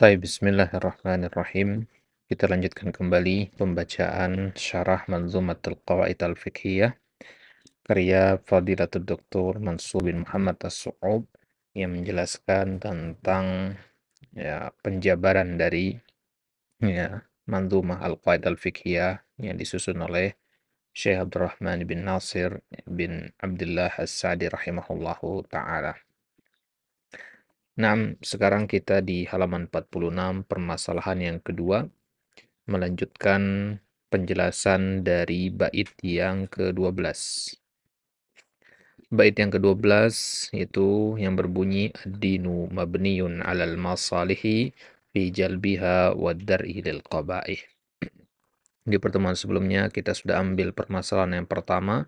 Baik, bismillahirrahmanirrahim. Kita lanjutkan kembali pembacaan syarah Manzumatul Qawaid Al-Fiqhiyah karya Fadilatul Doktor Mansur bin Muhammad As-Su'ub yang menjelaskan tentang penjabaran dari Manzumah Al-Qawaid Al-Fiqhiyah yang disusun oleh Syekh Abdurrahman bin Nasir bin Abdullah As-Sa'di rahimahullahu ta'ala. Nah, sekarang kita di halaman 46, permasalahan yang kedua, melanjutkan penjelasan dari bait yang ke-12. Bait yang ke-12 itu yang berbunyi ad-dinu mabniyun 'alal masalihi fi jalbiha wa dar'i lil qaba'ih. Di pertemuan sebelumnya kita sudah ambil permasalahan yang pertama,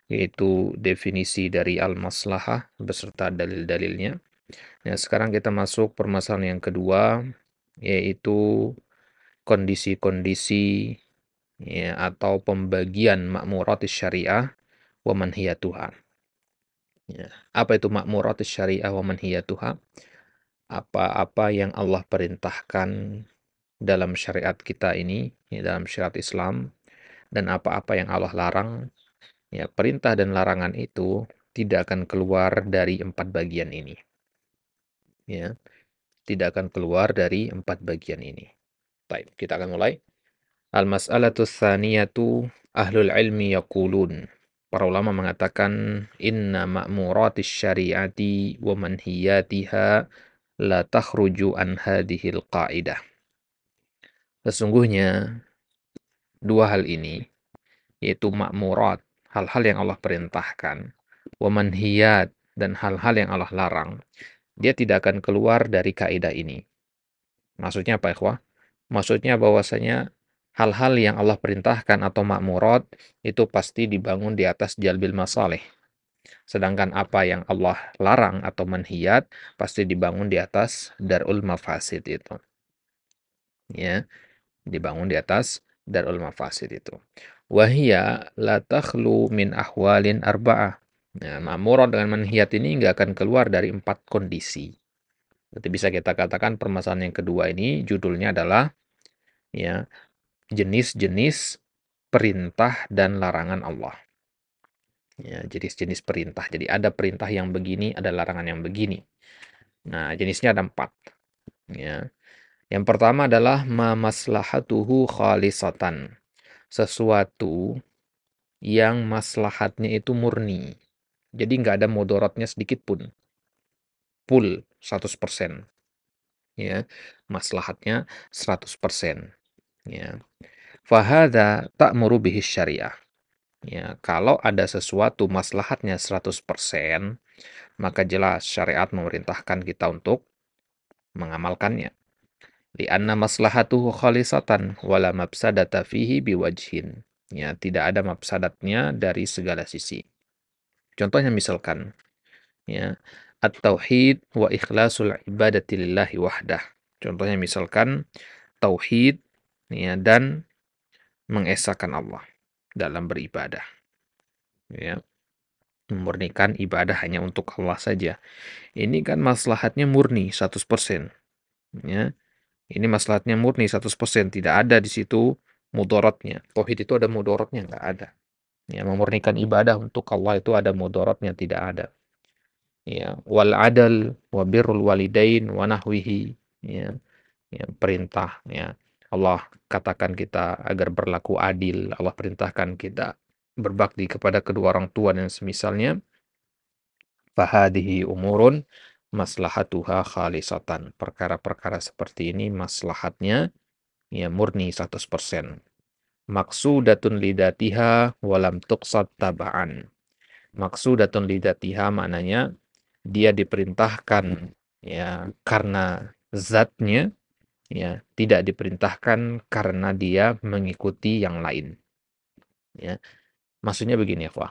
yaitu definisi dari al-maslahah beserta dalil-dalilnya. Nah, sekarang kita masuk permasalahan yang kedua, yaitu kondisi-kondisi atau pembagian makmuratis syariah wa manhiyatuha. Apa itu makmuratis syariah wa manhiyatuha? Apa-apa yang Allah perintahkan dalam syariat kita ini, dalam syariat Islam, dan apa-apa yang Allah larang. Perintah dan larangan itu tidak akan keluar dari 4 bagian ini. Tidak akan keluar dari 4 bagian ini. Baik, kita akan mulai. Al-mas'alatu tsaniyatu ahlul ilmi yaqulun. Para ulama mengatakan inna ma'muratis syariati wa manhiyatiha la takhruju an hadhil qa'idah. Sesungguhnya dua hal ini, yaitu ma'murat, hal-hal yang Allah perintahkan, wa manhiyat, dan hal-hal yang Allah larang, dia tidak akan keluar dari kaidah ini. Maksudnya apa, ikhwah? Maksudnya bahwasanya hal-hal yang Allah perintahkan atau ma'murat itu pasti dibangun di atas jalbil masalih. Sedangkan apa yang Allah larang atau manhiyat pasti dibangun di atas darul mafasid itu. Dibangun di atas darul mafasid itu. Wahia la takhlu min ahwalin arba'ah. Nah, ma'murat dengan manhiyat ini nggak akan keluar dari 4 kondisi. Berarti bisa kita katakan permasalahan yang kedua ini judulnya adalah jenis-jenis perintah dan larangan Allah. Jenis-jenis perintah. Jadi ada perintah yang begini, ada larangan yang begini. Nah, jenisnya ada 4. Yang pertama adalah ma maslahatuhu khalisatan. Sesuatu yang maslahatnya itu murni. Jadi nggak ada mudaratnya sedikit pun. Full 100%. Maslahatnya 100%. Fahadha ta'muru bihi syariah. Kalau ada sesuatu maslahatnya 100%, maka jelas syariat memerintahkan kita untuk mengamalkannya. Li'anna maslahatuhu khalisatan wala mafsadata fihi biwajhin. Tidak ada mafsadatnya dari segala sisi. Contohnya misalkan, at-tauhid wa ikhlasul ibadati lillahi wahdah. Contohnya misalkan tauhid dan mengesahkan Allah dalam beribadah. Memurnikan ibadah hanya untuk Allah saja. Ini kan maslahatnya murni 100%. Ini maslahatnya murni 100%. Tidak ada di situ mudaratnya. Tauhid itu ada mudaratnya? Enggak ada. Memurnikan ibadah untuk Allah itu ada mudaratnya? Tidak ada. Wal adal wa birrul walidain wa nahwihi. Perintah. Allah katakan kita agar berlaku adil. Allah perintahkan kita berbakti kepada kedua orang tua dan semisalnya. Fahadihi umurun maslahatuha khalisatan. Perkara-perkara seperti ini maslahatnya murni 100%. Maksudatun lidatiha walam tuqsad taba'an. Maksudatun lidatiha maknanya dia diperintahkan karena zatnya, tidak diperintahkan karena dia mengikuti yang lain. Maksudnya begini, ya,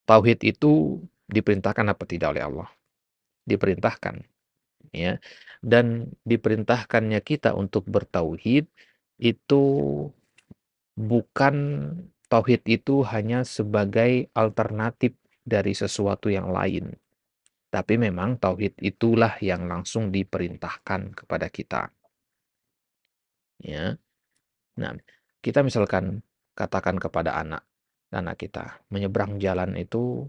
tauhid itu diperintahkan apa tidak oleh Allah? Diperintahkan. Dan diperintahkannya kita untuk bertauhid itu bukan, tauhid itu hanya sebagai alternatif dari sesuatu yang lain. Tapi memang tauhid itulah yang langsung diperintahkan kepada kita, ya. Nah, kita misalkan katakan kepada anak kita, menyeberang jalan itu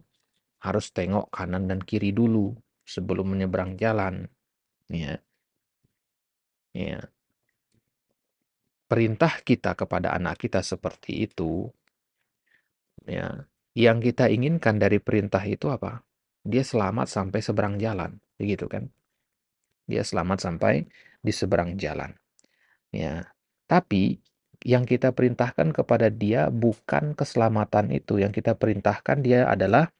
harus tengok kanan dan kiri dulu sebelum menyeberang jalan, ya. Ya, perintah kita kepada anak kita seperti itu, ya. Yang kita inginkan dari perintah itu apa? Dia selamat sampai seberang jalan, begitu kan? Dia selamat sampai di seberang jalan. Ya. Tapi yang kita perintahkan kepada dia bukan keselamatan itu. Yang kita perintahkan dia adalah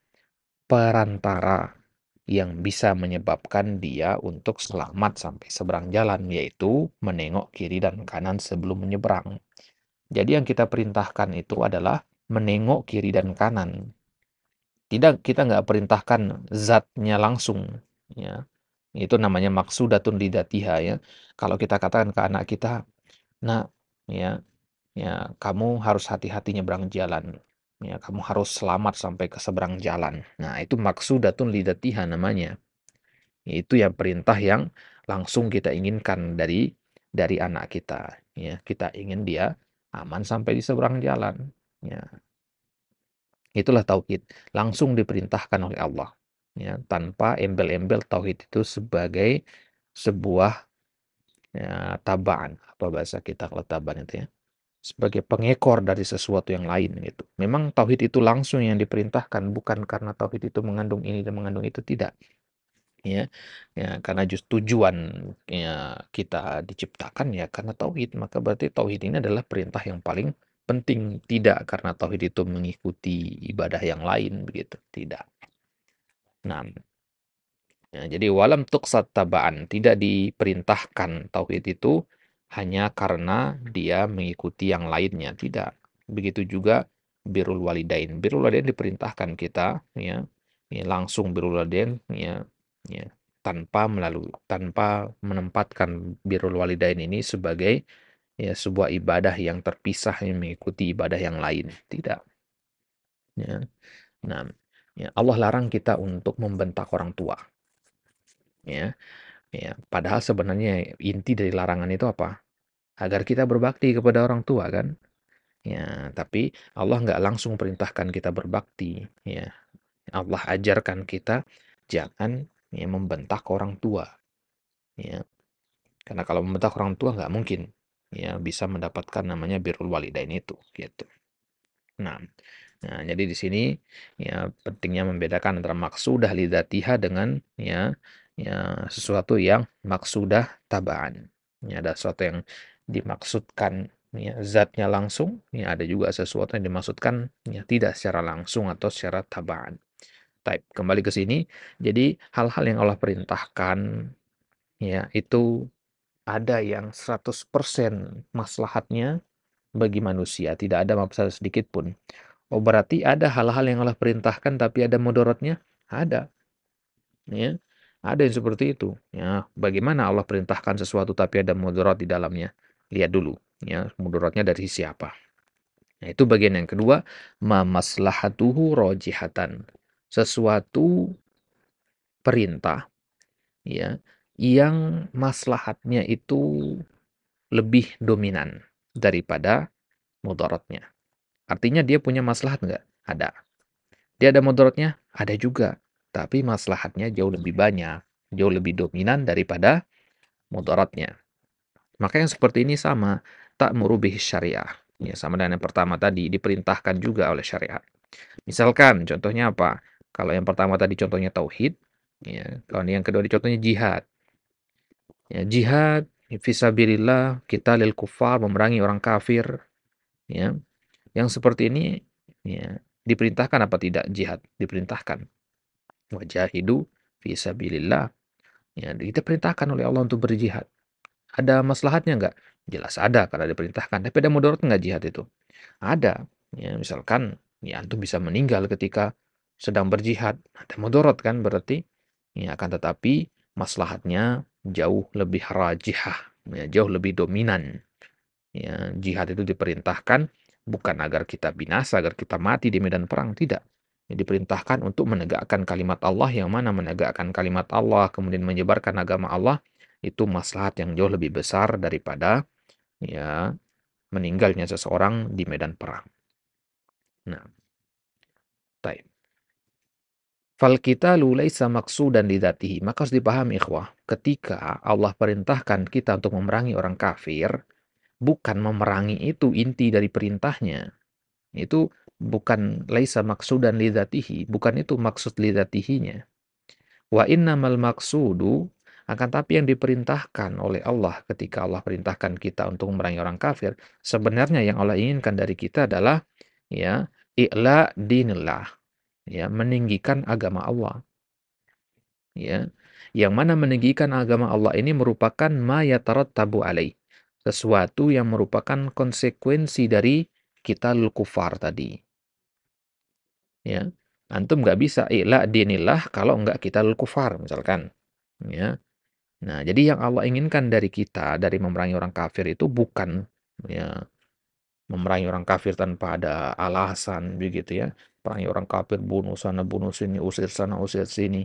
perantara yang bisa menyebabkan dia untuk selamat sampai seberang jalan, yaitu menengok kiri dan kanan sebelum menyeberang. Jadi yang kita perintahkan itu adalah menengok kiri dan kanan. Tidak, kita nggak perintahkan zatnya langsung. Ya. Itu namanya maksudatun lidatiha, ya. Kalau kita katakan ke anak kita, "Nak, ya, ya, kamu harus hati-hati nyebrang jalan. Ya, kamu harus selamat sampai ke seberang jalan." Nah, itu maksudatun lidatiha namanya. Itu yang perintah yang langsung kita inginkan dari anak kita. Ya, kita ingin dia aman sampai di seberang jalan. Ya, itulah tauhid, langsung diperintahkan oleh Allah. Ya, tanpa embel-embel tauhid itu sebagai sebuah, ya, tabaan. Apa bahasa kita kalau tabaan itu, ya? Sebagai pengekor dari sesuatu yang lain gitu. Memang tauhid itu langsung yang diperintahkan, bukan karena tauhid itu mengandung ini dan mengandung itu, tidak. Ya, ya, karena tujuan, ya, kita diciptakan ya karena tauhid, maka berarti tauhid ini adalah perintah yang paling penting, tidak karena tauhid itu mengikuti ibadah yang lain begitu, tidak. Nah, ya, jadi walam tuqsat tabaan, tidak diperintahkan tauhid itu hanya karena dia mengikuti yang lainnya, tidak. Begitu juga birrul walidain. Birrul walidain diperintahkan kita, ya, ya, langsung birrul walidain, ya, ya, tanpa menempatkan birrul walidain ini sebagai, ya, sebuah ibadah yang terpisah yang mengikuti ibadah yang lain, tidak. Ya. Nah, ya, Allah larang kita untuk membentak orang tua, ya. Ya, padahal sebenarnya inti dari larangan itu apa? Agar kita berbakti kepada orang tua kan? Ya, tapi Allah nggak langsung perintahkan kita berbakti. Ya, Allah ajarkan kita jangan, ya, membentak orang tua. Ya, karena kalau membentak orang tua nggak mungkin, ya, bisa mendapatkan namanya birrul walidain itu, gitu. Nah, nah, jadi di sini, ya, pentingnya membedakan antara maksudah lidzatiha dengan, ya, sesuatu yang maksudah tabaan. Ya, ada sesuatu yang dimaksudkan, ya, zatnya langsung, ya, ada juga sesuatu yang dimaksudkan, ya, tidak secara langsung atau secara tabaan. Baik, kembali ke sini. Jadi hal-hal yang Allah perintahkan, ya, itu ada yang 100% maslahatnya bagi manusia, tidak ada mafsadah sedikit pun. Oh, berarti ada hal-hal yang Allah perintahkan tapi ada mudaratnya? Ada, ya. Ada yang seperti itu, ya. Bagaimana Allah perintahkan sesuatu tapi ada mudarat di dalamnya? Lihat dulu, ya, mudaratnya dari siapa. Nah, itu bagian yang kedua, ma maslahatuhu rajihatan. Sesuatu perintah, ya, yang maslahatnya itu lebih dominan daripada mudaratnya. Artinya dia punya maslahat nggak? Ada. Dia ada mudaratnya? Ada juga. Tapi maslahatnya jauh lebih banyak, jauh lebih dominan daripada mudaratnya. Maka yang seperti ini sama, tak bihi syariah. Ya, sama dengan yang pertama tadi, diperintahkan juga oleh syariat. Misalkan, contohnya apa? Kalau yang pertama tadi contohnya tauhid, ya, kalau yang kedua contohnya jihad. Ya, jihad, fisabilillah, kita lil kufar, memerangi orang kafir. Ya, yang seperti ini, ya, diperintahkan apa tidak jihad? Diperintahkan. Wajahidu fisabilillah. Ya, kita perintahkan oleh Allah untuk berjihad. Ada maslahatnya nggak? Jelas ada karena diperintahkan. Tapi ada mudarat nggak jihad itu? Ada. Ya, misalkan, ya, antum bisa meninggal ketika sedang berjihad. Ada mudarat kan berarti. Ya, akan tetapi maslahatnya jauh lebih rajihah. Ya, jauh lebih dominan. Ya, jihad itu diperintahkan bukan agar kita binasa, agar kita mati di medan perang, tidak. diperintahkan untuk menegakkan kalimat Allah, yang mana menegakkan kalimat Allah kemudian menyebarkan agama Allah itu maslahat yang jauh lebih besar daripada ya meninggalnya seseorang di medan perang. Nah, baik. Fal qitalu laisa maqsudan lidzatihi. Maka harus dipahami ikhwah, ketika Allah perintahkan kita untuk memerangi orang kafir, bukan memerangi itu inti dari perintahnya. Itu bukan laisa maqsudan lidzatihi, bukan itu maksud lidzatihinya. Wa innamal maqsudu, akan tapi yang diperintahkan oleh Allah ketika Allah perintahkan kita untuk memerangi orang kafir, sebenarnya yang Allah inginkan dari kita adalah ya i'la dinillah, ya meninggikan agama Allah, ya. Yang mana meninggikan agama Allah ini merupakan ma yatarattabu alaih, sesuatu yang merupakan konsekuensi dari qitalul kufar tadi, ya. Antum nggak bisa i'la dinillah kalau nggak qitalul kufar misalkan, ya. Nah, jadi yang Allah inginkan dari kita, dari memerangi orang kafir itu bukan ya memerangi orang kafir tanpa ada alasan begitu ya. Perangi orang kafir, bunuh sana, bunuh sini, usir sana, usir sini.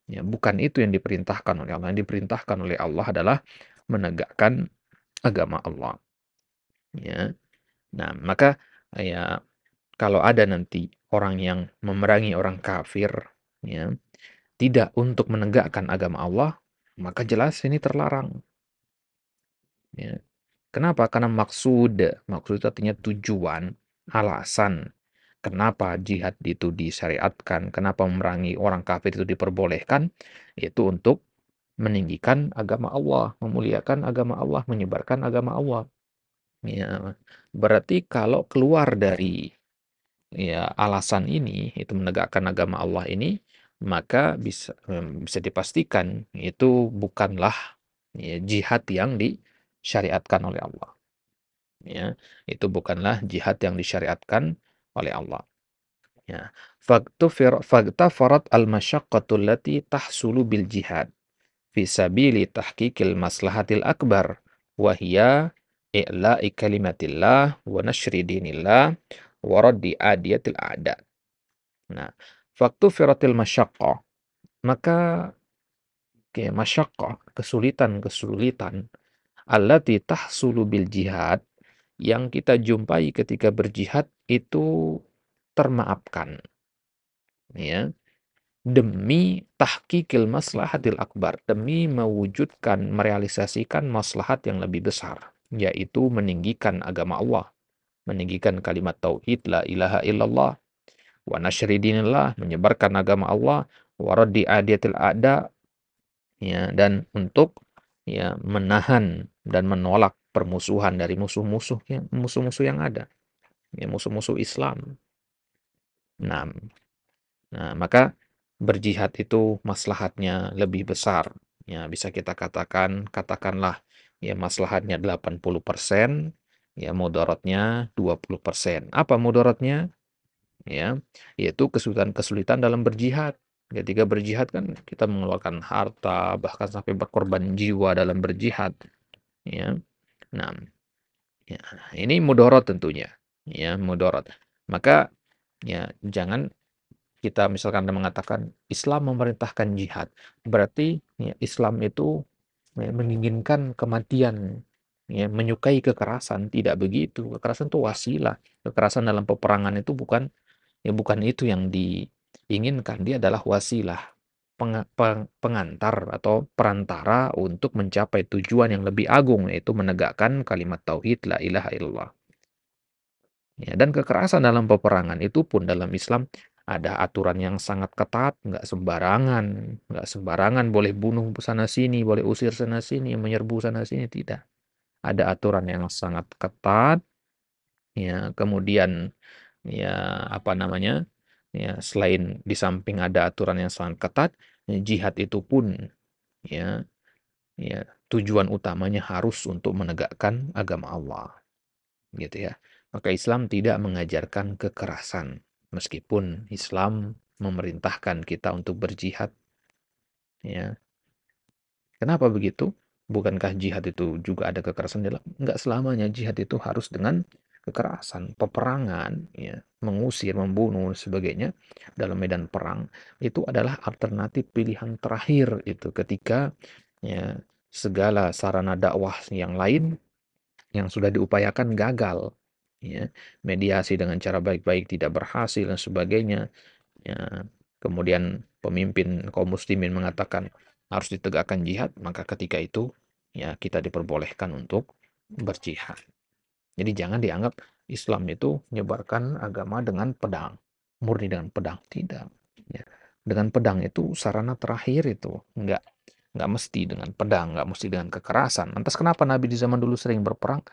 Ya, bukan itu yang diperintahkan oleh Allah. Yang diperintahkan oleh Allah adalah menegakkan agama Allah. Ya. Nah, maka ya kalau ada nanti orang yang memerangi orang kafir, ya, tidak untuk menegakkan agama Allah, maka jelas ini terlarang. Ya. Kenapa? Karena maksud itu artinya tujuan, alasan. Kenapa jihad itu disyariatkan, kenapa memerangi orang kafir itu diperbolehkan, itu untuk meninggikan agama Allah, memuliakan agama Allah, menyebarkan agama Allah. Ya, berarti kalau keluar dari ya alasan ini, itu menegakkan agama Allah ini, maka bisa dipastikan itu bukanlah ya, jihad yang disyariatkan oleh Allah. Ya, itu bukanlah jihad yang disyariatkan oleh Allah. Ya. Faghtafarat al-masyaqqatu allati tahsulu bil jihad fi sabili tahqiqil maslahatil akbar wa hiya i'la'i kalimatillah wa nashri dinillah wa raddi adiyatil a'da. Nah, faghtafiratil masyaqqah, maka masyaqqah, kesulitan-kesulitan allati tahsulu bil jihad, yang kita jumpai ketika berjihad itu termaafkan, ya, demi tahqiqil maslahatil akbar, demi mewujudkan, merealisasikan maslahat yang lebih besar, yaitu meninggikan agama Allah, meninggikan kalimat tauhid la ilaha illallah, wa nasyri dinillah, menyebarkan agama Allah, wa raddi adiyatil a'da, ya, dan untuk ya menahan dan menolak permusuhan dari musuh-musuh yang ada, ya, musuh-musuh Islam. Nah, maka berjihad itu maslahatnya lebih besar. Ya, bisa kita katakanlah ya maslahatnya 80%, ya mudaratnya 20%. Apa mudaratnya? Ya, yaitu kesulitan-kesulitan dalam berjihad. Ketika berjihad kan kita mengeluarkan harta, bahkan sampai berkorban jiwa dalam berjihad, ya. Nah, ya, ini mudarat tentunya, ya, mudarat. Maka ya jangan kita misalkan mengatakan Islam memerintahkan jihad, berarti ya, Islam itu ya, menginginkan kematian, ya, menyukai kekerasan. Tidak begitu. Kekerasan itu wasilah. Kekerasan dalam peperangan itu bukan itu yang diinginkan. Dia adalah wasilah, pengantar atau perantara untuk mencapai tujuan yang lebih agung, yaitu menegakkan kalimat tauhid la ilaha illallah. Ya, dan kekerasan dalam peperangan itu pun dalam Islam ada aturan yang sangat ketat, nggak sembarangan boleh bunuh sana sini, boleh usir sana sini, menyerbu sana sini, tidak. Ada aturan yang sangat ketat, ya, kemudian ya apa namanya? Ya, selain di samping ada aturan yang sangat ketat, ya, jihad itu pun ya, ya tujuan utamanya harus untuk menegakkan agama Allah, gitu ya. Maka Islam tidak mengajarkan kekerasan, meskipun Islam memerintahkan kita untuk berjihad, ya. Kenapa begitu? Bukankah jihad itu juga ada kekerasan dalam? Enggak selamanya jihad itu harus dengan kekerasan, peperangan, ya, mengusir, membunuh, dan sebagainya dalam medan perang, itu adalah alternatif pilihan terakhir itu ketika ya, segala sarana dakwah yang lain yang sudah diupayakan gagal. Ya, mediasi dengan cara baik-baik tidak berhasil dan sebagainya. Ya, kemudian pemimpin kaum muslimin mengatakan harus ditegakkan jihad, maka ketika itu ya kita diperbolehkan untuk berjihad. Jadi jangan dianggap Islam itu menyebarkan agama dengan pedang, murni dengan pedang, tidak. Ya. Dengan pedang itu sarana terakhir itu, nggak mesti dengan pedang, nggak mesti dengan kekerasan. Lantas kenapa Nabi di zaman dulu sering berperang?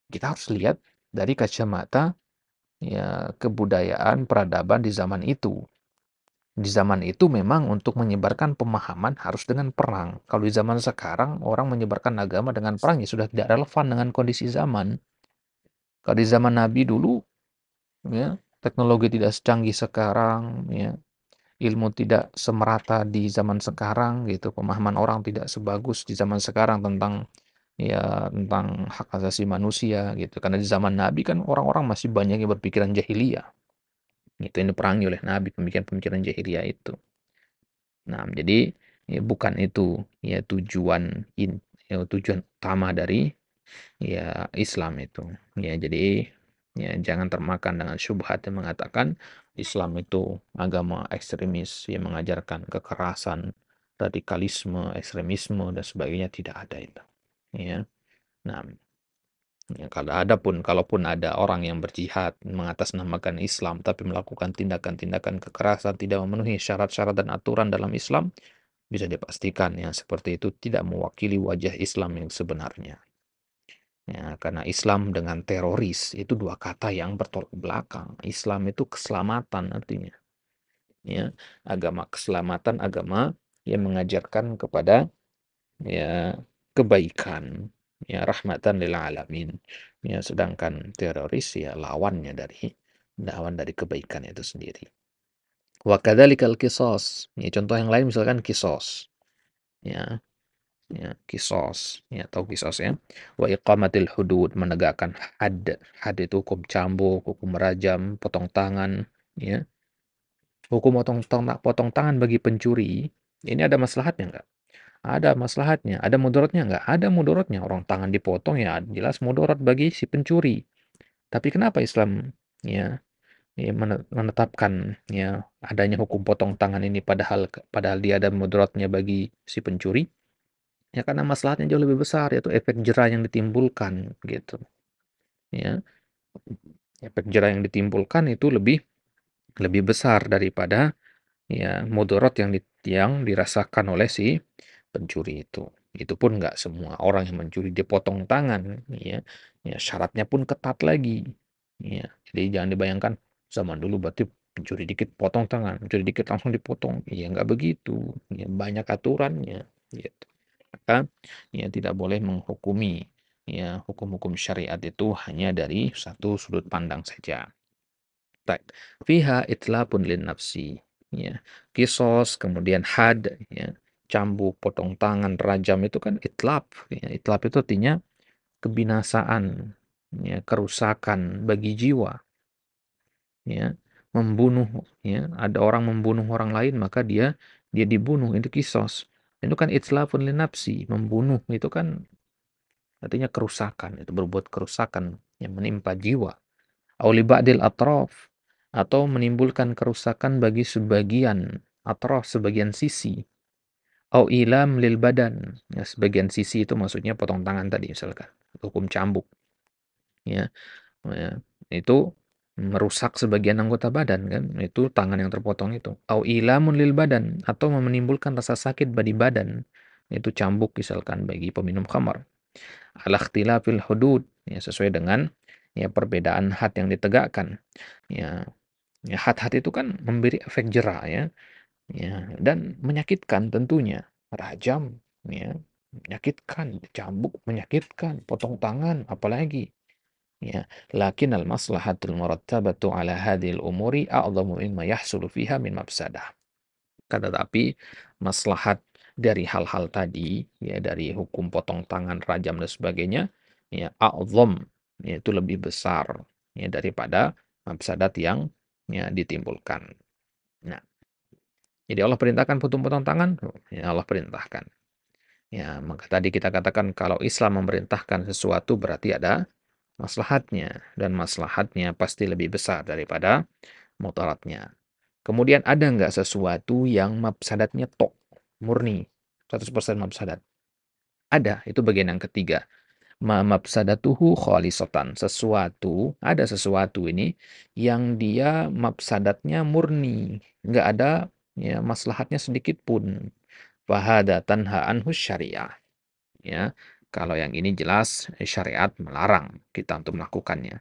Kita harus lihat dari kacamata ya kebudayaan peradaban di zaman itu. Di zaman itu memang untuk menyebarkan pemahaman harus dengan perang. Kalau di zaman sekarang orang menyebarkan agama dengan perang ya sudah tidak relevan dengan kondisi zaman. Kalau di zaman Nabi dulu ya teknologi tidak secanggih sekarang, ya ilmu tidak semerata di zaman sekarang gitu, pemahaman orang tidak sebagus di zaman sekarang tentang ya tentang hak asasi manusia gitu. Karena di zaman Nabi kan orang-orang masih banyak yang berpikiran jahiliyah. Itu yang diperangi oleh Nabi, pemikiran-pemikiran jahiliyah itu. Nah, jadi ya bukan itu ya tujuan utama dari ya Islam itu. Ya, jadi ya jangan termakan dengan syubhat yang mengatakan Islam itu agama ekstremis yang mengajarkan kekerasan, radikalisme, ekstremisme dan sebagainya, tidak ada itu. Ya. Nah, ya, kalaupun ada orang yang berjihad mengatasnamakan Islam tapi melakukan tindakan-tindakan kekerasan tidak memenuhi syarat-syarat dan aturan dalam Islam, bisa dipastikan yang seperti itu tidak mewakili wajah Islam yang sebenarnya. Ya, karena Islam dengan teroris itu dua kata yang bertolak belakang. Islam itu keselamatan artinya. Ya, agama keselamatan, agama yang mengajarkan kepada ya kebaikan, ya rahmatan lil alamin. Ya, sedangkan teroris ya lawan dari kebaikan itu sendiri. Wa kadzalikal qisas. Ya, contoh yang lain misalkan kisos. Ya, ya kisos, ya tahu kisos ya. Wa iqamatil hudud, menegakkan had itu hukum cambuk, hukum rajam, potong tangan, ya. Hukum potong tangan bagi pencuri, ini ada maslahatnya enggak? Ada maslahatnya. Ada mudaratnya enggak? Ada mudaratnya. Orang tangan dipotong ya jelas mudarat bagi si pencuri. Tapi kenapa Islam ya, menetapkan ya adanya hukum potong tangan ini padahal dia ada mudaratnya bagi si pencuri? Ya karena maslahatnya jauh lebih besar, yaitu efek jerah yang ditimbulkan gitu. Ya, efek jerah yang ditimbulkan itu lebih lebih besar daripada ya mudarat yang dirasakan oleh si pencuri itu. Itu pun nggak semua orang yang mencuri dipotong tangan, ya. Ya syaratnya pun ketat lagi. Ya, jadi jangan dibayangkan zaman dulu berarti pencuri dikit potong tangan, pencuri dikit langsung dipotong. Ya nggak begitu. Ya banyak aturannya. Gitu. Maka ya tidak boleh menghukumi ya hukum-hukum syariat itu hanya dari satu sudut pandang saja. Baik. Fiha itlafun lin nafsi. Ya. Kisos, kemudian had, ya. Cambuk, potong tangan, rajam itu kan itlaf. Ya. Itlaf itu artinya kebinasaan, ya, kerusakan bagi jiwa. Ya. Membunuh, ya. Ada orang membunuh orang lain maka dia dibunuh, itu kisos. Itu kan itlafun lin nafsi, membunuh itu kan artinya kerusakan, itu berbuat kerusakan yang menimpa jiwa. Auli ba'dil atraf, atau menimbulkan kerusakan bagi sebagian atraf, sebagian sisi. Au ilam lil badan, ya, sebagian sisi itu maksudnya potong tangan tadi misalkan, hukum cambuk, ya, ya, itu merusak sebagian anggota badan kan, itu tangan yang terpotong itu. Au ilamun lil badan, atau menimbulkan rasa sakit bagi badan, itu cambuk misalkan bagi peminum khamar. Ala ikhtilafil hudud, ya, sesuai dengan ya perbedaan had yang ditegakkan. Ya, ya had-had itu kan memberi efek jera ya, ya dan menyakitkan tentunya. Rajam, ya, menyakitkan, cambuk menyakitkan, potong tangan apalagi. Ya, lakin al-maslahatul murattabatu ala hadhil umuri a'zamu mimma yahsulu fiha min mafsadah. Tetapi maslahat dari hal-hal tadi, ya dari hukum potong tangan, rajam dan sebagainya, ya a'zam, yaitu lebih besar ya, daripada mafsadat yang ya ditimbulkan. Nah, jadi Allah perintahkan potong-potong tangan, ya Allah perintahkan. Ya, maka tadi kita katakan kalau Islam memerintahkan sesuatu berarti ada maslahatnya, dan maslahatnya pasti lebih besar daripada mudaratnya. Kemudian ada nggak sesuatu yang mafsadatnya tok, murni, 100% mafsadat? Ada, itu bagian yang ketiga. Mafsadatuhu khalisatan. Ada sesuatu ini yang dia mafsadatnya murni, nggak ada ya maslahatnya sedikit pun. Fahada tanha anhu syariah. Ya, kalau yang ini jelas syariat melarang kita untuk melakukannya.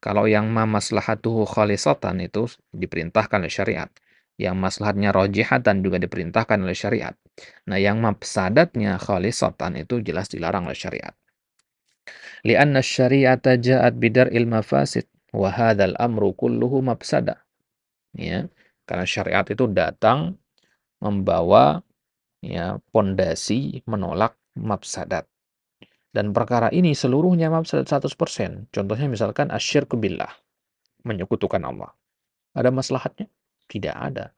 Kalau yang ma maslahatuhu khalisatan itu diperintahkan oleh syariat. Yang maslahatnya rajihatan juga diperintahkan oleh syariat. Nah, yang mafsadatnya khalisatan itu jelas dilarang oleh syariat. Lianna syari'ata ja'at bidar'il mafasid wa hadzal amru kulluhu mafsada. Ya, karena syariat itu datang membawa ya pondasi menolak mafsadat. Dan perkara ini seluruhnya mafsadat 100%. Contohnya misalkan asyirku billah, menyekutukan Allah. Ada maslahatnya? Tidak ada.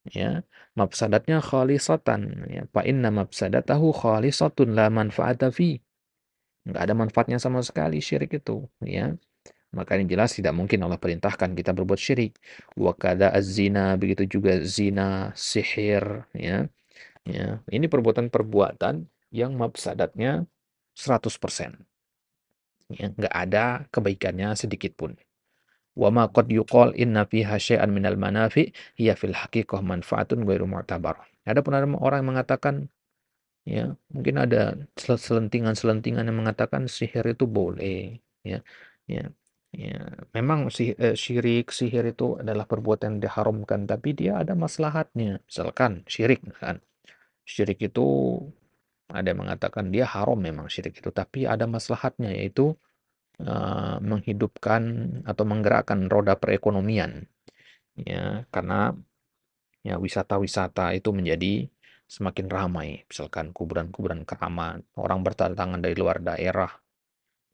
Ya, mafsadatnya khalisatan. Ya, fa inna mafsadatahu khalisatun la manfaata fi. Enggak ada manfaatnya sama sekali syirik itu, ya. Maka ini jelas tidak mungkin Allah perintahkan kita berbuat syirik. Wa kadza az-zina, begitu juga zina, sihir, ya. Ya, ini perbuatan-perbuatan yang mafsadatnya 100%. Ya, enggak ada kebaikannya sedikit pun. Wa ma qad yuqal inna fiha syai'an minal manafi hiya fil haqiqah manfaatun ghairu mu'tabar. Adapun ada orang yang mengatakan ya, mungkin ada selentingan-selentingan yang mengatakan sihir itu boleh, ya. Ya. Ya, memang syirik, sihir itu adalah perbuatan yang diharamkan, tapi dia ada maslahatnya. Misalkan syirik kan. Syirik itu ada yang mengatakan dia haram memang syirik itu, tapi ada maslahatnya yaitu menghidupkan atau menggerakkan roda perekonomian, ya, karena ya wisata-wisata itu menjadi semakin ramai, misalkan kuburan-kuburan keramat, orang berdatangan dari luar daerah,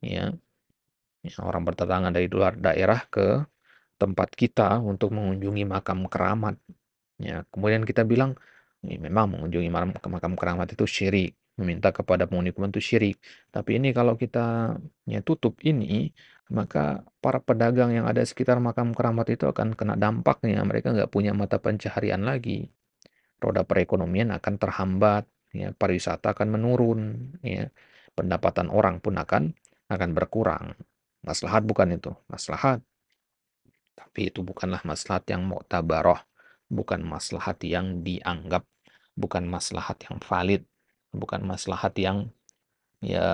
ya, ya, orang berdatangan dari luar daerah ke tempat kita untuk mengunjungi makam keramat. Ya, kemudian kita bilang, memang mengunjungi makam keramat itu syirik, meminta kepada penghuni kuburan itu syirik. Tapi ini kalau kita ya tutup ini, maka para pedagang yang ada sekitar makam keramat itu akan kena dampaknya. Mereka nggak punya mata pencaharian lagi. Roda perekonomian akan terhambat, ya, pariwisata akan menurun, ya, pendapatan orang pun akan berkurang. Maslahat bukan itu, maslahat. Tapi itu bukanlah maslahat yang mu'tabarah, bukan maslahat yang dianggap, bukan maslahat yang valid, bukan maslahat yang ya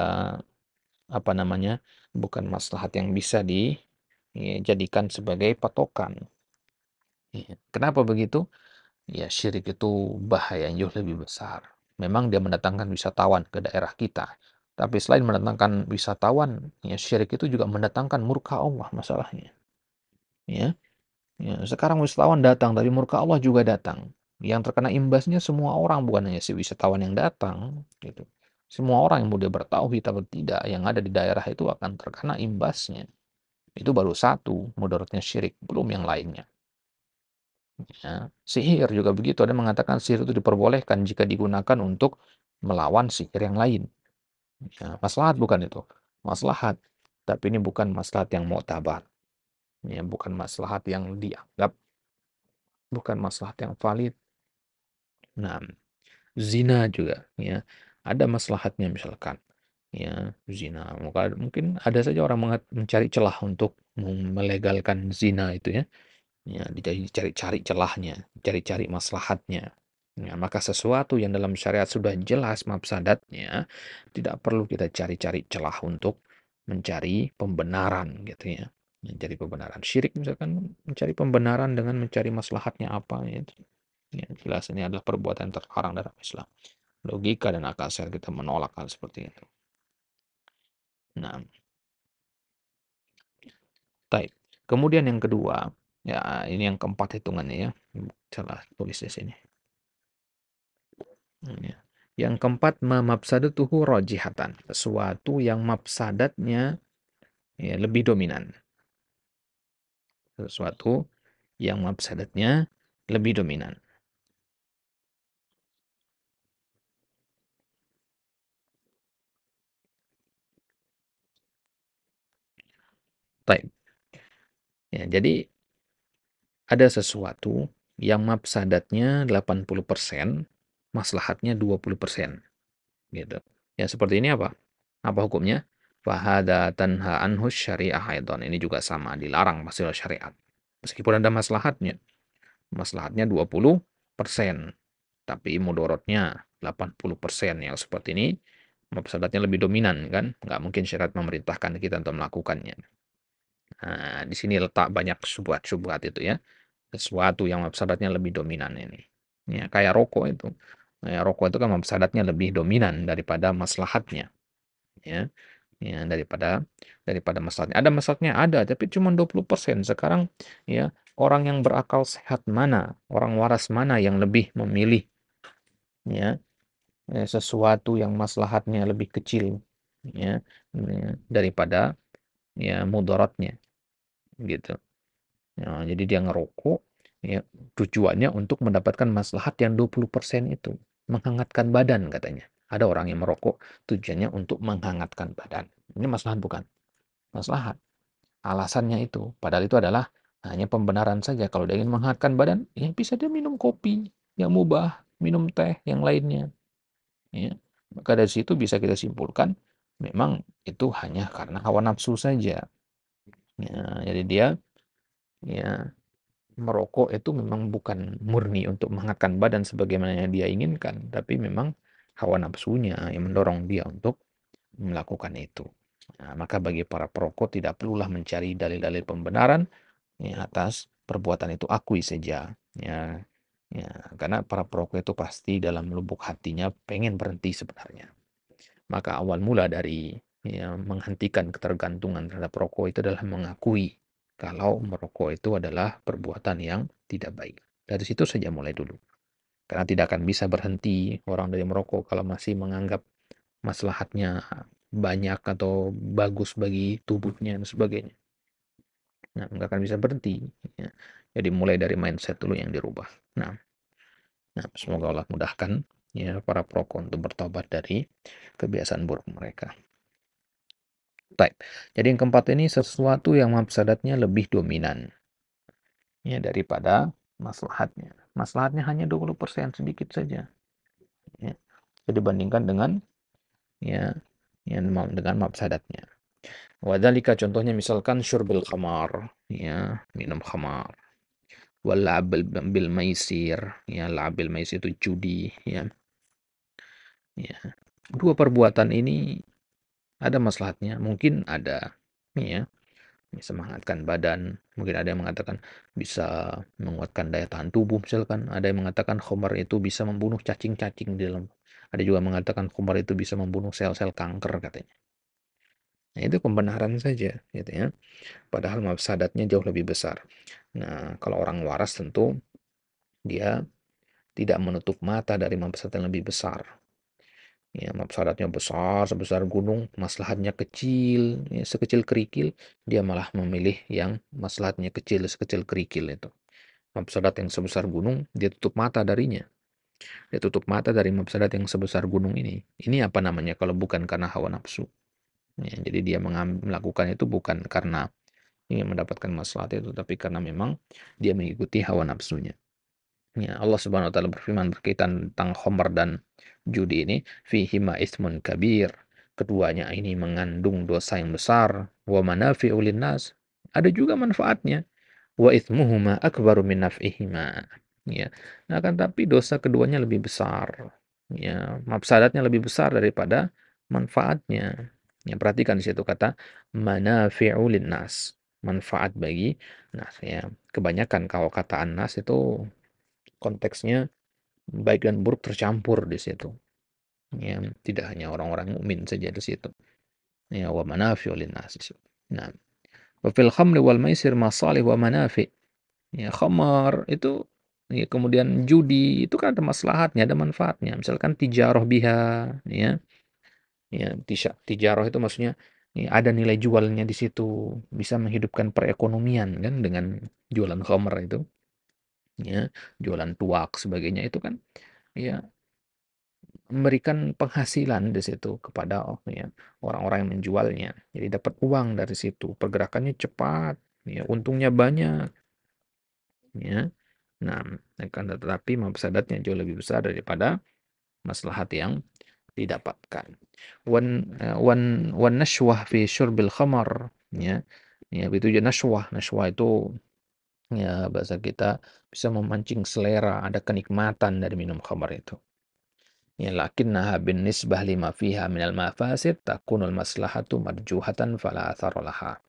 apa namanya, bukan maslahat yang bisa dijadikan sebagai patokan. Ya, kenapa begitu? Ya, syirik itu bahaya yang jauh lebih besar. Memang dia mendatangkan wisatawan ke daerah kita. Tapi selain mendatangkan wisatawan, ya syirik itu juga mendatangkan murka Allah masalahnya. Ya, ya, sekarang wisatawan datang, tapi murka Allah juga datang. Yang terkena imbasnya semua orang, bukan hanya si wisatawan yang datang, gitu. Semua orang yang mudah bertauhid atau tidak, yang ada di daerah itu akan terkena imbasnya. Itu baru satu mudaratnya syirik, belum yang lainnya. Ya. Sihir juga begitu. Ada yang mengatakan sihir itu diperbolehkan jika digunakan untuk melawan sihir yang lain. Ya, maslahat bukan itu. Maslahat. Tapi ini bukan maslahat yang mu'tabar. Ya, bukan maslahat yang dianggap. Bukan maslahat yang valid. Nah, zina juga. Ya, ada maslahatnya misalkan. Ya, zina. Mungkin ada saja orang mencari celah untuk melegalkan zina itu ya. Ya, dicari-cari celahnya, cari-cari maslahatnya. Ya, maka sesuatu yang dalam syariat sudah jelas mafsadatnya, tidak perlu kita cari-cari celah untuk mencari pembenaran gitu ya. Mencari pembenaran syirik misalkan mencari pembenaran dengan mencari maslahatnya apa ya. Ya, jelas ini adalah perbuatan yang terlarang dalam Islam. Logika dan akal sehat kita menolak hal seperti itu. Nah, baik. Kemudian yang kedua, ya ini yang keempat hitungannya ya. Salah tulis di sini. Ya. Yang keempat, mafsadatuhu rajihatan. Sesuatu yang mafsadatnya ya, lebih dominan. sesuatu yang mafsadatnya lebih dominan. Baik. Ya, jadi ada sesuatu yang mafsadatnya 80%, maslahatnya 20%, gitu. Ya seperti ini apa? Apa hukumnya? Fahada tanha anhu syariah aidan. Ini juga sama, dilarang pasti oleh syariat. Meskipun ada maslahatnya. Maslahatnya 20%, tapi mudorotnya 80%. Yang seperti ini mafsadatnya lebih dominan kan? Nggak mungkin syariat memerintahkan kita untuk melakukannya. Nah, di sini letak banyak syubhat-syubhat itu ya. Sesuatu yang mafsadatnya lebih dominan ini. Ya, kayak rokok itu. Ya, rokok itu kan mafsadatnya lebih dominan daripada maslahatnya. Ya, ya daripada maslahatnya. Ada maslahatnya ada, tapi cuma 20%. Sekarang ya, orang yang berakal sehat mana, orang waras mana yang lebih memilih ya, sesuatu yang maslahatnya lebih kecil ya, daripada ya mudaratnya gitu. Ya, jadi dia ngerokok ya, tujuannya untuk mendapatkan maslahat yang 20% itu, menghangatkan badan katanya. Ada orang yang merokok tujuannya untuk menghangatkan badan. Ini maslahat bukan? Maslahat. Alasannya itu, padahal itu adalah hanya pembenaran saja. Kalau dia ingin menghangatkan badan, ya bisa dia minum kopi yang mubah, minum teh yang lainnya. Ya. Maka dari situ bisa kita simpulkan, memang itu hanya karena hawa nafsu saja. Ya, jadi dia ya merokok itu memang bukan murni untuk menghangatkan badan sebagaimana yang dia inginkan, tapi memang hawa nafsunya yang mendorong dia untuk melakukan itu. Nah, maka bagi para perokok tidak perlulah mencari dalil-dalil pembenaran ya, atas perbuatan itu, akui saja. Ya, ya, karena para perokok itu pasti dalam lubuk hatinya pengen berhenti sebenarnya. Maka awal mula dari ya, menghentikan ketergantungan terhadap rokok itu adalah mengakui kalau merokok itu adalah perbuatan yang tidak baik. Dari situ saja mulai dulu. Karena tidak akan bisa berhenti orang dari merokok kalau masih menganggap maslahatnya banyak atau bagus bagi tubuhnya dan sebagainya. Nah, nggak akan bisa berhenti. Ya. Jadi mulai dari mindset dulu yang dirubah. Nah, semoga Allah mudahkan ya para perokok untuk bertobat dari kebiasaan buruk mereka. Baik. Jadi yang keempat ini sesuatu yang mafsadatnya lebih dominan ya daripada maslahatnya. Maslahatnya hanya 20%, sedikit saja. Ya. Jadi dibandingkan dengan ya dengan mafsadatnya. Wadhalika contohnya misalkan syurbil khamar, ya, minum khamar. Wal bil maisir, ya, labil maisir itu judi, ya. Ya. Dua perbuatan ini ada maslahatnya, mungkin ada ya, bisa menghangatkan badan, mungkin ada yang mengatakan bisa menguatkan daya tahan tubuh misalkan, ada yang mengatakan khamar itu bisa membunuh cacing-cacing di dalam, ada juga mengatakan khamar itu bisa membunuh sel-sel kanker katanya. Nah, itu pembenaran saja gitu ya. Padahal mafsadatnya jauh lebih besar. Nah, kalau orang waras tentu dia tidak menutup mata dari mafsadat yang lebih besar. Ya, mafsadatnya besar sebesar gunung, maslahatnya kecil, ya, sekecil kerikil, dia malah memilih yang maslahatnya kecil, sekecil kerikil itu. Mafsadat yang sebesar gunung, dia tutup mata darinya. Dia tutup mata dari mafsadat yang sebesar gunung ini. Ini apa namanya kalau bukan karena hawa nafsu? Ya, jadi dia melakukan itu bukan karena ingin mendapatkan maslahat itu, tapi karena memang dia mengikuti hawa nafsunya. Ya, Allah Subhanahu wa taala berfirman berkaitan tentang khamr dan judi ini, fihi ma ismun kabir. Keduanya ini mengandung dosa yang besar, wa manafi'u linnas. Ada juga manfaatnya. Wa ithmuhuma akbaru min naf'ihima. Ya. Nah, kan tapi dosa keduanya lebih besar. Ya, mafsadatnya lebih besar daripada manfaatnya. Ya, perhatikan di situ kata manafi'u linnas. Manfaat bagi nas ya. Kebanyakan kalau kata nas itu konteksnya baik dan buruk tercampur di situ. Ya, tidak hanya orang-orang mukmin saja di situ. Ya, wa manafi'u linnas. Nah, wa fil khamri wal maisir masalih wa manafi'. Ya, khamar itu ya, kemudian judi itu kan ada maslahatnya, ada manfaatnya. Misalkan tijarah biha, ya. Ya, tijarah itu maksudnya ada nilai jualnya di situ, bisa menghidupkan perekonomian kan dengan jualan khamr itu, ya, jualan tuak sebagainya itu kan ya memberikan penghasilan di situ kepada ya orang-orang yang menjualnya. Jadi dapat uang dari situ, pergerakannya cepat, ya untungnya banyak, ya. Nah, akan tetapi mafsadatnya jauh lebih besar daripada maslahat yang didapatkan. Wan nashwah fi syurbil khamar, ya. Ya, itu ya nashwah. Nashwah itu ya bahasa kita bisa memancing selera, ada kenikmatan dari minum khamar itu. Ya, lakinnaha bin nisbah lima fiha minal mafasid takunul maslahatu marjuhatan fala athara laha.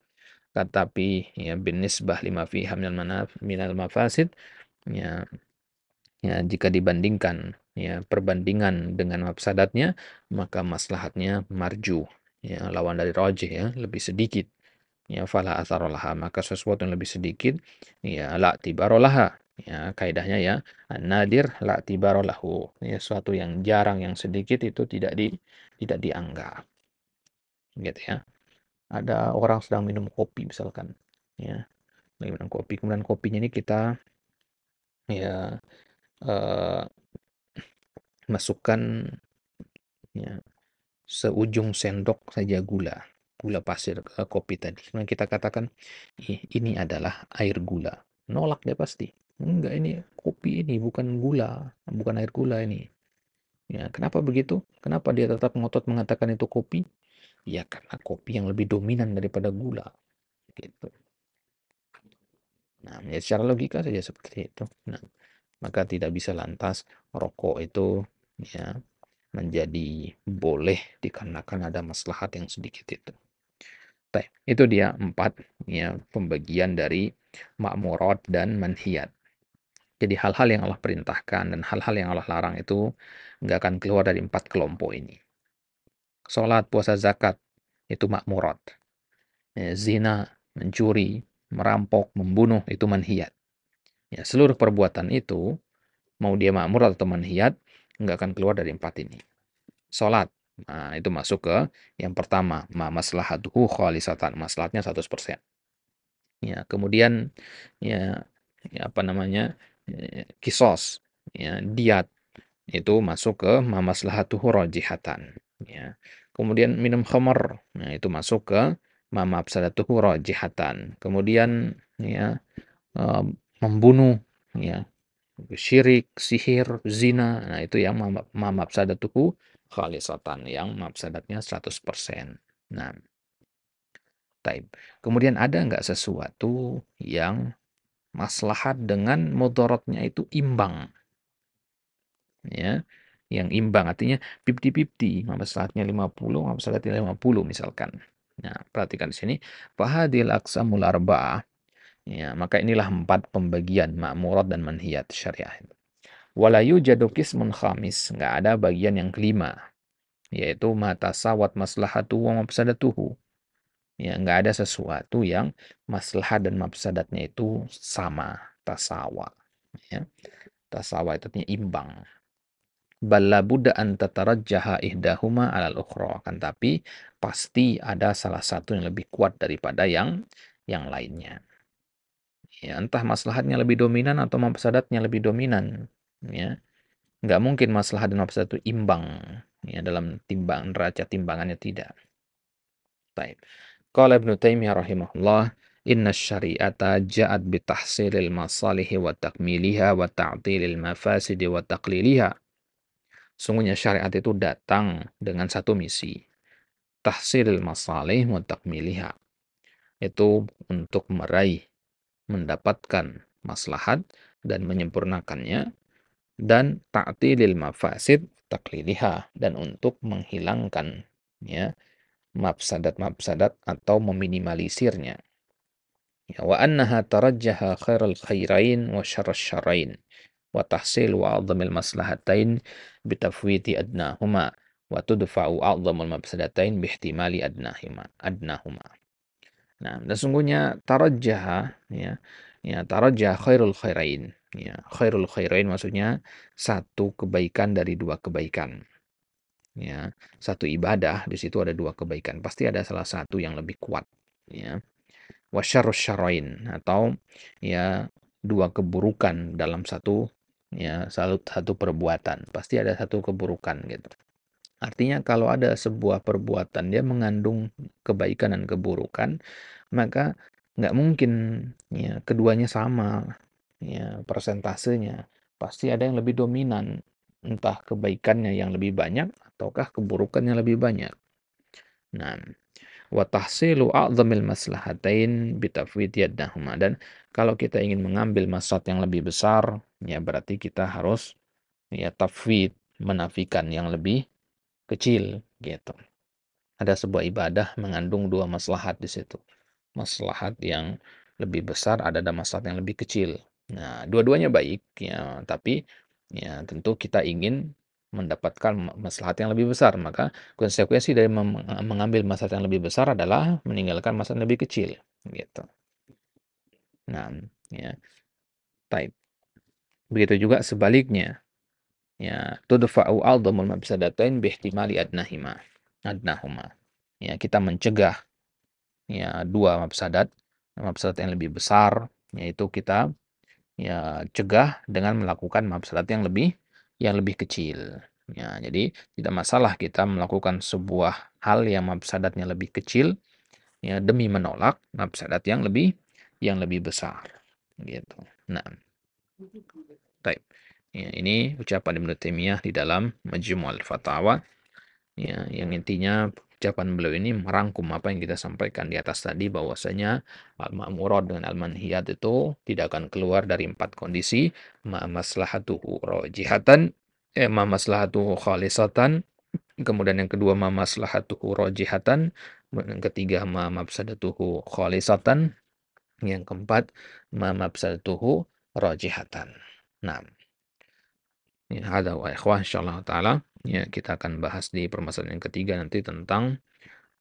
Tetapi ya bin nisbah lima fiha minal mafasid, ya, ya jika dibandingkan ya perbandingan dengan mafsadatnya, maka maslahatnya marju, ya lawan dari rajih, ya lebih sedikit, ya fala atharolaha, maka sesuatu yang lebih sedikit ya la tibarolaha, ya kaidahnya ya nadir la tibarolahu, ya sesuatu yang jarang yang sedikit itu tidak dianggap, gitu ya. Ada orang sedang minum kopi misalkan, ya lagi minum kopi, kemudian kopinya ini kita ya eh, masukkan ya seujung sendok saja gula, gula pasir ke kopi tadi. Kemudian kita katakan, ini adalah air gula." Nolak dia pasti. "Enggak, ini kopi, ini bukan gula, bukan air gula ini." Ya, kenapa begitu? Kenapa dia tetap ngotot mengatakan itu kopi? Ya karena kopi yang lebih dominan daripada gula, gitu. Nah, ya secara logika saja seperti itu. Nah, maka tidak bisa lantas rokok itu ya menjadi boleh dikarenakan ada maslahat yang sedikit itu. Baik, itu dia 4 ya pembagian dari ma'murat dan manhiyat. Jadi hal-hal yang Allah perintahkan dan hal-hal yang Allah larang itu nggak akan keluar dari 4 kelompok ini. Sholat, puasa, zakat itu ma'murat. Ya, zina, mencuri, merampok, membunuh itu manhiyat. Ya, seluruh perbuatan itu mau dia ma'murat atau manhiyat nggak akan keluar dari 4 ini. Sholat, nah itu masuk ke yang pertama, maslahatuhu khalisatan, maslahatnya 100%. Ya, kemudian ya, ya apa namanya? Kisos, ya, diat itu masuk ke maslahatuhu rajihatan, ya. Kemudian minum khamar, nah itu masuk ke mafsadatuhu rajihatan. Kemudian ya eh, membunuh, ya, syirik, sihir, zina, nah itu yang mafsadatuhu khalisatan, yang mafsadatnya 100%. Nah, taib. Kemudian ada nggak sesuatu yang maslahat dengan mudaratnya itu imbang, ya? Yang imbang artinya 50-50, maslahatnya 50, mafsadatnya 50 misalkan. Nah, perhatikan di sini, fahadil aqsamul arba'ah, ya, maka inilah 4 pembagian ma'murat dan manhiyat syariah. Wala yujadu qismun khamis, nggak ada bagian yang kelima, yaitu mata sawat maslahatu wa mafsadatuhu. Ya, nggak ada sesuatu yang maslahat dan mafsadatnya itu sama, tasawa. Ya, tasawa itu artinya imbang. Balla budda an tatarajjaha ihdahuma alal ukhra. Kan tapi pasti ada salah satu yang lebih kuat daripada yang lainnya. Ya, entah maslahatnya lebih dominan atau mafsadatnya lebih dominan. Ya, nggak mungkin maslahat dan mafsadat itu imbang. Ya, dalam timbang neraca timbangannya tidak. Baik. Qala Ibnu Taimiyah rahimahullah, "Inna syari'ata ja'at bitahsilil masalihi wa takmiliha wa ta'tilil mafasidi wa taqliliha." Sungguhnya syariat itu datang dengan satu misi, tahsilil masalih wa takmiliha. Itu untuk meraih, mendapatkan maslahat dan menyempurnakannya, dan ta'tilil mafasid takliliha, dan untuk menghilangkan ya mafsadat-mafsadat atau meminimalisirnya. Ya, wa annaha tarajjaha khairal khairain wa syarras syarrain wa tahsil wa a'dhamil maslahatain bitafwiti adnahuma wa tudfa'u a'dhamul mafsadatain bihtimali adnahuma. Nah, dan sungguhnya tarajjaha ya, ya tarajjah khairul khairain. Ya, khairul khairain maksudnya satu kebaikan dari dua kebaikan. ya, satu ibadah, di situ ada dua kebaikan. Pasti ada salah satu yang lebih kuat, ya. Wasyarrus syarrain, atau ya dua keburukan dalam satu, ya, satu perbuatan. Pasti ada satu keburukan gitu. Artinya kalau ada sebuah perbuatan dia mengandung kebaikan dan keburukan, maka nggak mungkin ya keduanya sama ya persentasenya. Pasti ada yang lebih dominan, entah kebaikannya yang lebih banyak ataukah keburukannya lebih banyak. Nah, wa tahsilu a'dhamil maslahatain bitafwid yaddahuma, dan kalau kita ingin mengambil maslahat yang lebih besar, ya berarti kita harus ya tafwid, menafikan yang lebih kecil gitu. Ada sebuah ibadah mengandung dua maslahat di situ. Maslahat yang lebih besar, ada maslahat yang lebih kecil. Nah, dua-duanya baik ya, tapi ya tentu kita ingin mendapatkan maslahat yang lebih besar, maka konsekuensi dari mengambil maslahat yang lebih besar adalah meninggalkan maslahat yang lebih kecil gitu. Nah, ya, baik. Begitu juga sebaliknya. Ya, tudfa'u a'dhamul mafsadatain bihtimali adnahuma. Ya, kita mencegah ya dua mafsadat, mafsadat yang lebih besar, yaitu kita ya cegah dengan melakukan mafsadat yang lebih kecil. Ya, jadi tidak masalah kita melakukan sebuah hal yang mafsadatnya lebih kecil ya demi menolak mafsadat yang lebih besar gitu. Nah, baik. Ya, ini ucapan Ibnu Taimiyah di dalam Majmu' al-Fatawa, ya, yang intinya ucapan beliau ini merangkum apa yang kita sampaikan di atas tadi, bahwasanya al-ma'murat dengan al-manhiyat itu tidak akan keluar dari empat kondisi: ma maslahatuhu rajihatan, ma maslahatuhu khalisatan, kemudian yang kedua ma maslahatuhu rajihatan, yang ketiga ma mafsadatuhu khalisatan, yang keempat ma mafsadatuhu rajihatan. Nah, ya, hada wa ikhwah, insyaallah taala ya kita akan bahas di permasalahan yang ketiga nanti tentang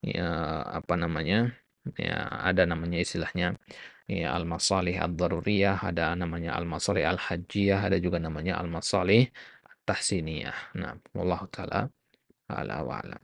ya apa namanya, ya ada namanya istilahnya ya al-masalih ad-daruriyah, ada namanya al-masalih al-hajjiyah, ada juga namanya al-masalih tahsiniyah. Nah, wallahu taala ala wa alam.